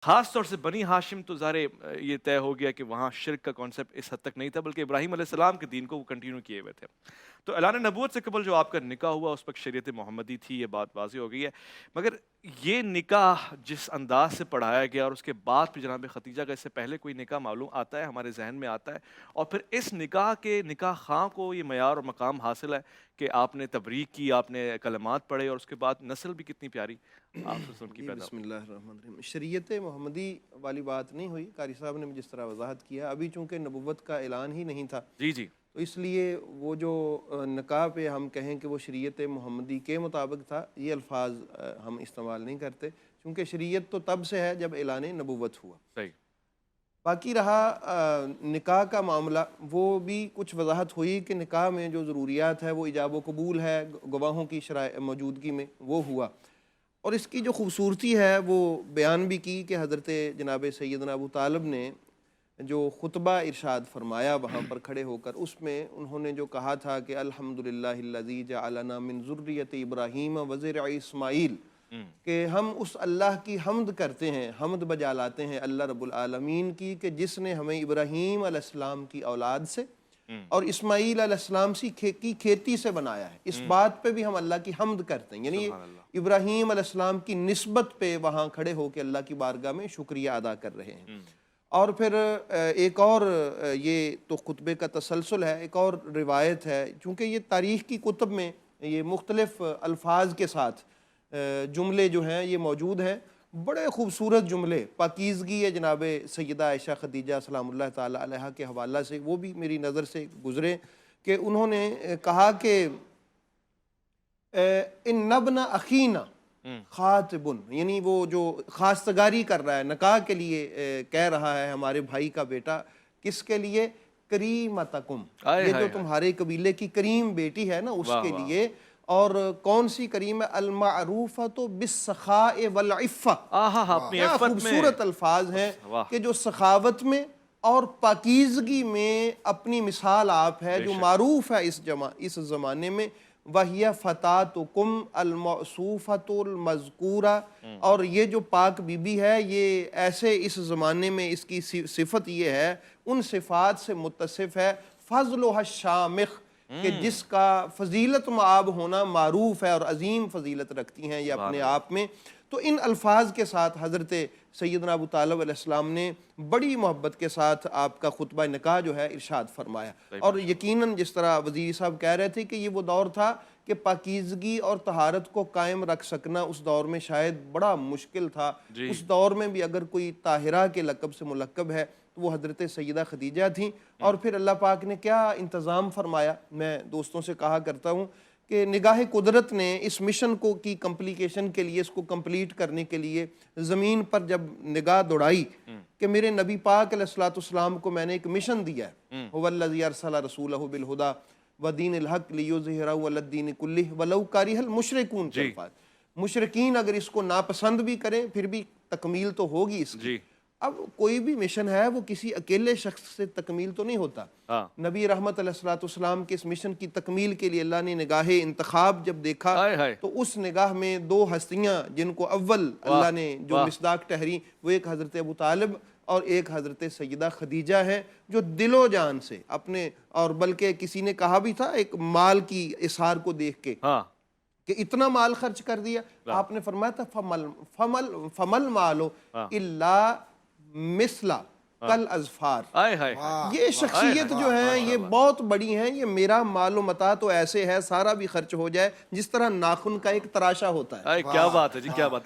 خاص طور سے بنی ہاشم تو ظاہر یہ طے ہو گیا کہ وہاں شرک کا کانسیپٹ اس حد تک نہیں تھا، بلکہ ابراہیم علیہ السلام کے دین کو وہ کنٹینیو کیے ہوئے تھے۔ تو اعلان نبوت سے قبل جو آپ کا نکاح ہوا اس وقت شریعت محمدی تھی، یہ بات واضح ہو گئی ہے، مگر یہ نکاح جس انداز سے پڑھایا گیا اور اس کے بعد پھر جناب ختیجہ کا، اس سے پہلے کوئی نکاح معلوم آتا ہے ہمارے ذہن میں آتا ہے؟ اور پھر اس نکاح کے نکاح خواہ کو یہ معیار اور مقام حاصل ہے کہ آپ نے تبریک کی، آپ نے کلمات پڑھے اور اس کے بعد نسل بھی کتنی پیاری آپ سے ان کی جی پیدا بسم ہوئی؟ اللہ الرحمن الرحیم۔ شریعت محمدی والی بات نہیں ہوئی، قاری صاحب نے جس طرح وضاحت کیا، ابھی چونکہ نبوت کا اعلان ہی نہیں تھا، جی جی تو اس لیے وہ جو نکاح پہ ہم کہیں کہ وہ شریعت محمدی کے مطابق تھا، یہ الفاظ ہم استعمال نہیں کرتے، چونکہ شریعت تو تب سے ہے جب اعلان نبوت ہوا۔ صحیح۔ باقی رہا نکاح کا معاملہ، وہ بھی کچھ وضاحت ہوئی کہ نکاح میں جو ضروریات ہے وہ ایجاب و قبول ہے، گواہوں کی موجودگی میں وہ ہوا، اور اس کی جو خوبصورتی ہے وہ بیان بھی کی کہ حضرت جناب سیدنا ابو طالب نے جو خطبہ ارشاد فرمایا وہاں پر کھڑے ہو کر، اس میں انہوں نے جو کہا تھا کہ الحمدللہ الذی جعلنا من ذریۃ ابراہیم وزرع اسماعیل، کہ ہم اس اللہ کی حمد کرتے ہیں، حمد بجا لاتے ہیں اللہ رب العالمین کی، کہ جس نے ہمیں ابراہیم علیہ السلام کی اولاد سے اور اسماعیل علیہ السلام کی کھیتی سے بنایا ہے۔ اس بات پہ بھی ہم اللہ کی حمد کرتے ہیں، یعنی سبحان اللہ۔ ابراہیم علیہ السلام کی نسبت پہ وہاں کھڑے ہو کے اللہ کی بارگاہ میں شکریہ ادا کر رہے ہیں۔ اور پھر ایک اور یہ تو خطبے کا تسلسل ہے، ایک اور روایت ہے، چونکہ یہ تاریخ کی کتب میں یہ مختلف الفاظ کے ساتھ جملے جو ہیں یہ موجود ہیں، بڑے خوبصورت جملے، پاکیزگی ہے جناب سیدہ عائشہ خدیجہ سلام اللہ تعالی علیہا کے حوالہ سے، وہ بھی میری نظر سے گزرے کہ انہوں نے کہا کہ ان ابن اخینا خاطبن، یعنی وہ جو خواستگاری کر رہا ہے، نکاح کے لیے کہہ رہا ہے ہمارے بھائی کا بیٹا، کس کے لیے؟ کریمتکم، یہ جو تمہارے قبیلے کی کریم بیٹی ہے نا اس کے لیے، اور کون سی کریم ہے؟ المعروفۃ بالسخاء والعفہ، اپنی کیا عفت میں، خوبصورت الفاظ ہیں واہ کہ جو سخاوت میں اور پاکیزگی میں اپنی مثال آپ ہے، بے جو شک۔ معروف ہے اس زمانے میں، وَهِيَ فَتَاتُكُمْ الْمَعْصُوفَةُ الْمَذْكُورَةُ، اور یہ جو پاک بی بی ہے یہ ایسے اس زمانے میں اس کی صفت یہ ہے، ان صفات سے متصف ہے، فضلها الشامخ، کہ جس کا فضیلت معاب ہونا معروف ہے اور عظیم فضیلت رکھتی ہیں یہ اپنے آپ میں۔ تو ان الفاظ کے ساتھ حضرت سیدنا ابو طالب علیہ السلام نے بڑی محبت کے ساتھ آپ کا خطبہ نکاح جو ہے ارشاد فرمایا، اور یقیناً جس طرح وزیر صاحب کہہ رہے تھے کہ یہ وہ دور تھا کہ پاکیزگی اور طہارت کو قائم رکھ سکنا اس دور میں شاید بڑا مشکل تھا۔ اس دور میں بھی اگر کوئی طاہرہ کے لقب سے ملقب ہے تو وہ حضرت سیدہ خدیجہ تھیں، اور پھر اللہ پاک نے کیا انتظام فرمایا۔ میں دوستوں سے کہا کرتا ہوں کہ نگاہ قدرت نے اس مشن کو کی کمپلیکیشن کے لیے، اس کو کمپلیٹ کرنے کے لیے زمین پر جب نگاہ دوڑائی کہ میرے نبی پاک علیہ السلام کو میں نے ایک مشن دیا ہے، هو الذی ارسل رسولہ بالہدی ودین الحق لیظہرہ علی الدین کلہ ولو کریہ المشرکون کے الفاظ، مشرکین اگر اس کو ناپسند بھی کریں پھر بھی تکمیل تو ہوگی اس کی۔ اب کوئی بھی مشن ہے وہ کسی اکیلے شخص سے تکمیل تو نہیں ہوتا، نبی رحمت علیہ السلام کے اس مشن کی تکمیل کے لیے اللہ نے نگاہ انتخاب جب دیکھا تو اس نگاہ میں دو ہستیاں جن کو اول اللہ نے جو مصداق ٹھہری، وہ ایک حضرت ابو طالب اور ایک حضرت سیدہ خدیجہ ہے، جو دل و جان سے اپنے، اور بلکہ کسی نے کہا بھی تھا ایک مال کی اظہار کو دیکھ کے کہ اتنا مال خرچ کر دیا، آپ نے فرمایا تھا فمل مالو الا مثلا کل ازفار، یہ شخصیت جو ہے یہ بہت بڑی ہیں، یہ میرا مال و متاع تو ایسے ہے سارا بھی خرچ ہو جائے جس طرح ناخن کا ایک تراشا ہوتا ہے۔ کیا بات ہے جی، کیا بات ہے۔